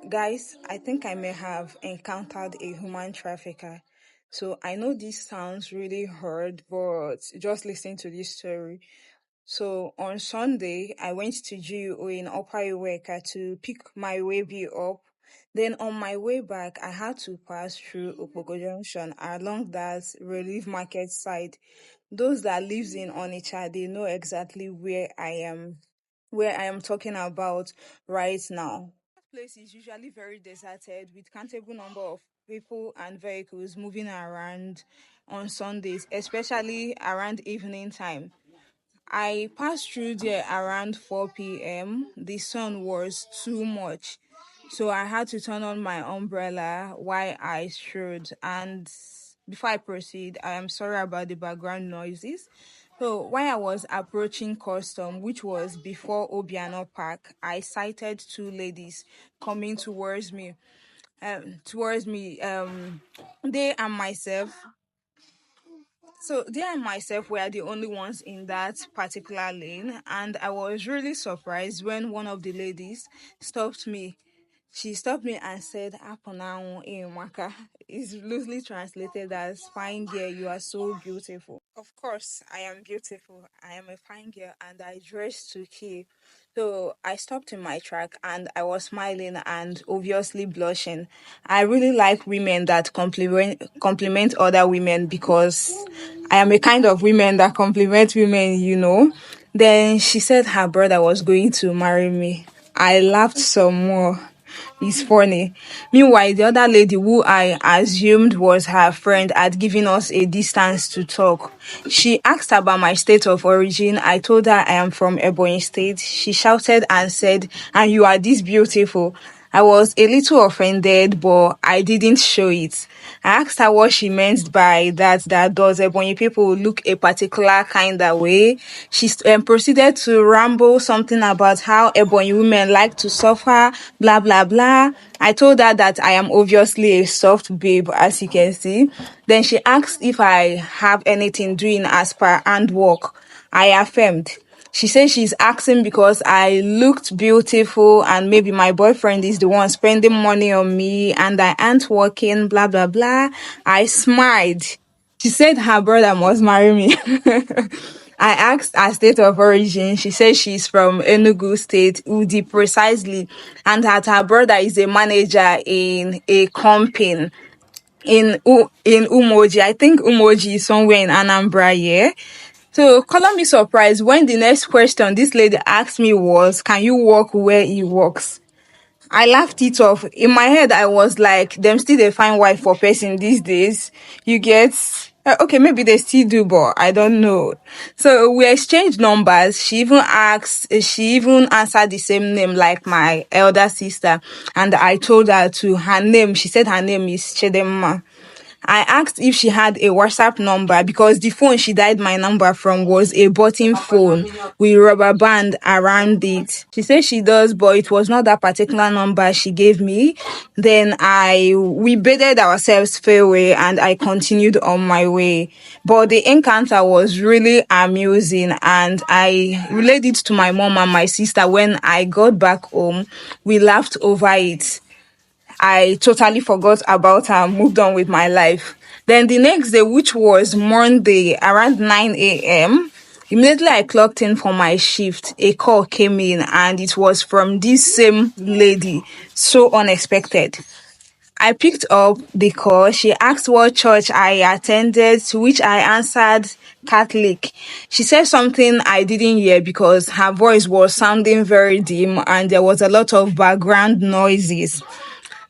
Guys, I think I may have encountered a human trafficker. So I know this sounds really hard, but just listen to this story. So on Sunday, I went to GUO in Upper Iweka to pick my baby up. Then on my way back, I had to pass through Opogo Junction along that relief market side. Those that lives in Onitsha, they know exactly where I am talking about right now. That place is usually very deserted with countable number of people and vehicles moving around on Sundays, especially around evening time. I passed through there around 4 p.m. The sun was too much. So I had to turn on my umbrella while I strode. And before I proceed, I am sorry about the background noises. So while I was approaching custom, which was before Obiano Park, I sighted two ladies coming towards me. They and myself they and myself were the only ones in that particular lane, and I was really surprised when one of the ladies stopped me. She stopped me and said, Aponao Maka. Is loosely translated as fine girl, you are so beautiful. Of course, I am beautiful. I am a fine girl and I dress to kill. So I stopped in my track and I was smiling and obviously blushing. I really like women that compliment other women because I am a kind of women that compliment women. Then she said her brother was going to marry me. I laughed some more. It's funny. Meanwhile, the other lady who I assumed was her friend had given us a distance to talk. She asked about my state of origin. I told her I am from Ebonyi State. She shouted and said, "And you are this beautiful." I was a little offended, but I didn't show it. I asked her what she meant by that does Ebonyi people look a particular kind of way. She proceeded to ramble something about how Ebonyi women like to suffer, blah, blah, blah. I told her that I am obviously a soft babe, as you can see. Then she asked if I have anything doing as per handwork. I affirmed. She said she's asking because I looked beautiful and maybe my boyfriend is the one spending money on me and I ain't working, blah, blah, blah. I smiled. She said her brother must marry me. I asked her state of origin. She said she's from Enugu State, Udi precisely, and that her brother is a manager in a company in Umoji. I think Umoji is somewhere in Anambra, yeah. So, color me surprised when the next question this lady asked me was, "Can you walk where he walks?" I laughed it off. In my head, I was like, them still they find wife for person these days. You get, okay, maybe they still do, but I don't know. So we exchanged numbers. She even answered the same name like my elder sister. And I told her to her name. She said her name is Chedema. I asked if she had a WhatsApp number because the phone she dialed my number from was a button phone with rubber band around it. She said she does, but it was not that particular number she gave me. Then we bided ourselves fareway and I continued on my way. But the encounter was really amusing and I relayed it to my mom and my sister when I got back home. We laughed over it. I totally forgot about her and moved on with my life. Then the next day, which was Monday, around 9 a.m., immediately I clocked in for my shift. A call came in and it was from this same lady. So unexpected. I picked up the call. She asked what church I attended, to which I answered Catholic. She said something I didn't hear because her voice was sounding very dim and there was a lot of background noises.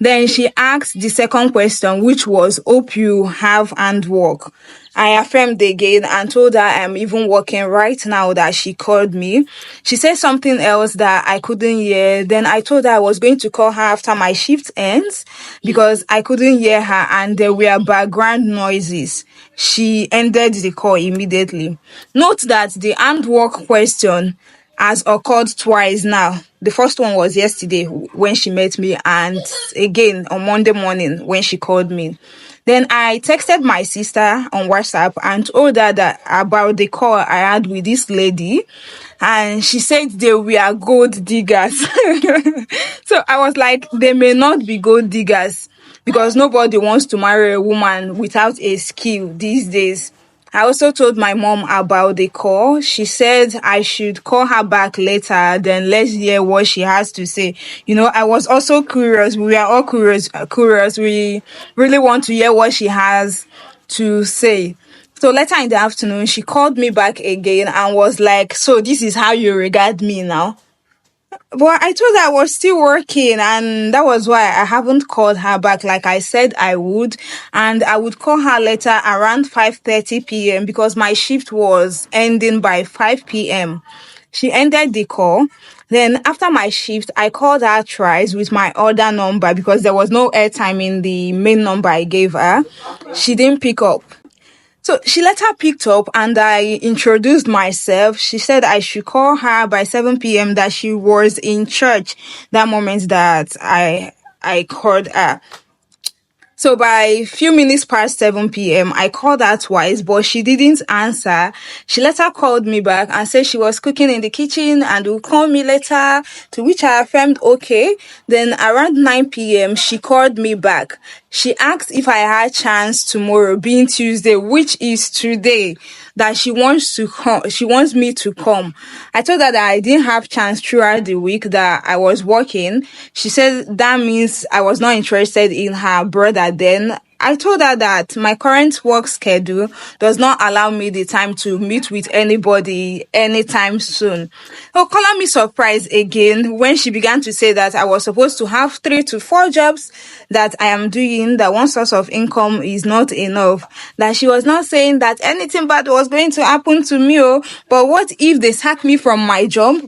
Then she asked the second question, which was, "Hope you have handwork." I affirmed again and told her I'm even working right now that she called me. She said something else that I couldn't hear. Then I told her I was going to call her after my shift ends because I couldn't hear her and there were background noises. She ended the call immediately. Note that the handwork question has occurred twice now. The first one was yesterday when she met me, and again on Monday morning when she called me. Then I texted my sister on WhatsApp and told her that about the call I had with this lady. And she said they were gold diggers. So I was like, they may not be gold diggers because nobody wants to marry a woman without a skill these days. I also told my mom about the call. She said I should call her back later, then let's hear what she has to say. I was also curious. We were all curious. We really want to hear what she has to say. So later in the afternoon, she called me back again and was like, so this is how you regard me now? But I told her I was still working, and that was why I haven't called her back like I said I would. And I would call her later around 5:30 p.m. because my shift was ending by 5 p.m. She ended the call. Then after my shift, I called her twice with my other number because there was no airtime in the main number I gave her. She didn't pick up. So she later picked up and I introduced myself. She said I should call her by 7 p.m. that she was in church that moment that I called her. So by few minutes past 7 p.m., I called her twice, but she didn't answer. She later called me back and said she was cooking in the kitchen and would call me later, to which I affirmed okay. Then around 9 p.m., she called me back. She asked if I had chance tomorrow, being Tuesday, which is today, that she wants to come. She wants me to come. I told her that I didn't have chance throughout the week, that I was working. She said that means I was not interested in her brother then. I told her that my current work schedule does not allow me the time to meet with anybody anytime soon. So calling me surprised again when she began to say that I was supposed to have 3 to 4 jobs that I am doing, that one source of income is not enough, that she was not saying that anything bad was going to happen to me. But what if they sack me from my job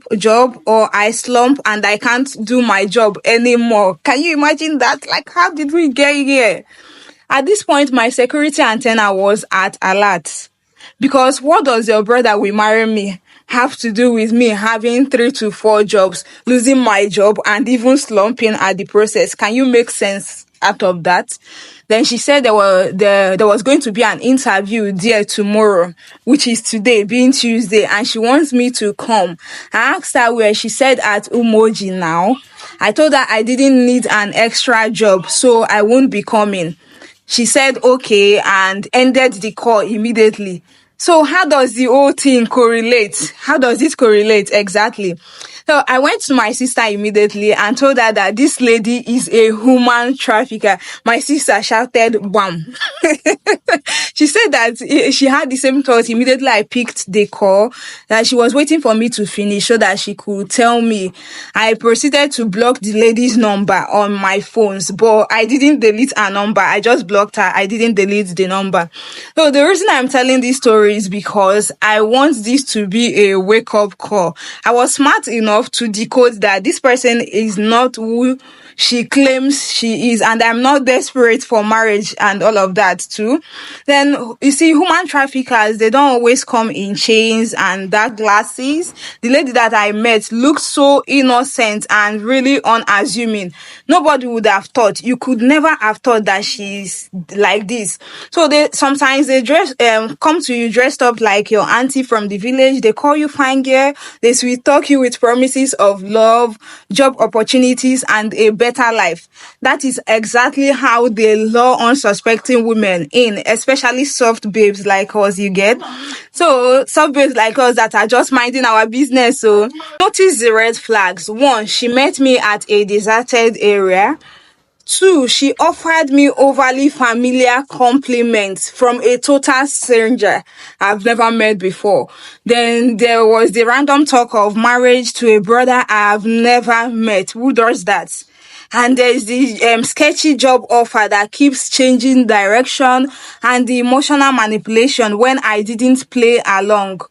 or I slump and I can't do my job anymore? Can you imagine that? Like, how did we get here? At this point, my security antenna was at alert. Because what does your brother will marry me have to do with me having 3 to 4 jobs, losing my job, and even slumping at the process? Can you make sense out of that? Then she said there was going to be an interview there tomorrow, which is today, being Tuesday, and she wants me to come. I asked her where. She said at Umoji now. I told her I didn't need an extra job, so I won't be coming. She said okay and ended the call immediately. So how does the whole thing correlate? How does it correlate exactly? So I went to my sister immediately and told her that this lady is a human trafficker. My sister shouted, "Bam!" She said that she had the same thought immediately I picked the call, that she was waiting for me to finish so that she could tell me. I proceeded to block the lady's number on my phones, but I didn't delete her number. I just blocked her. I didn't delete the number. So the reason I'm telling this story is because I want this to be a wake-up call. I was smart enough to decode that this person is not who she claims she is, and I'm not desperate for marriage and all of that too. Then you see, human traffickers, they don't always come in chains and dark glasses. The lady that I met looked so innocent and really unassuming. Nobody would have thought, you could never have thought that she's like this. So they sometimes they come to you dressed up like your auntie from the village. They call you fine girl. They sweet talk you with promises of love, job opportunities, and a better life. That is exactly how they lure unsuspecting women in, especially soft babes like us, you get? So soft babes like us that are just minding our business. So notice the red flags. 1, she met me at a deserted area. 2, she offered me overly familiar compliments from a total stranger I've never met before. Then there was the random talk of marriage to a brother I've never met. Who does that? And there's the sketchy job offer that keeps changing direction, and the emotional manipulation when I didn't play along.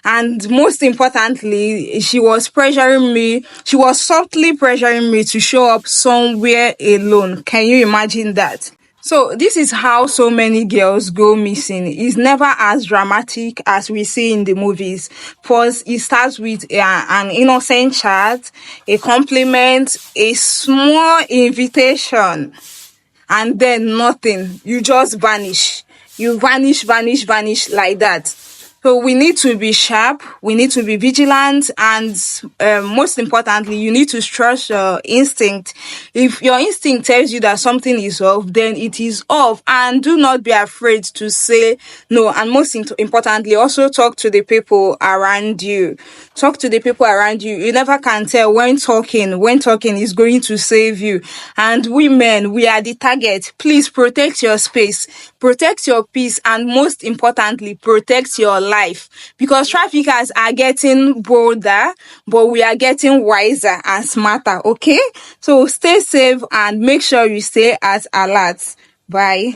And most importantly, she was pressuring me. She was softly pressuring me to show up somewhere alone. Can you imagine that? So this is how so many girls go missing. It's never as dramatic as we see in the movies. First, it starts with an innocent chat, a compliment, a small invitation. and then nothing. You just vanish. You vanish like that. So we need to be sharp, we need to be vigilant, and most importantly, you need to trust your instinct. If your instinct tells you that something is off, then it is off, and do not be afraid to say no. And most importantly, also talk to the people around you. Talk to the people around you. You never can tell when talking is going to save you. And women, we are the target. Please protect your space, protect your peace, and most importantly, protect your life, because traffickers are getting bolder, but we are getting wiser and smarter. Okay, so stay safe and make sure you stay at alert. Bye.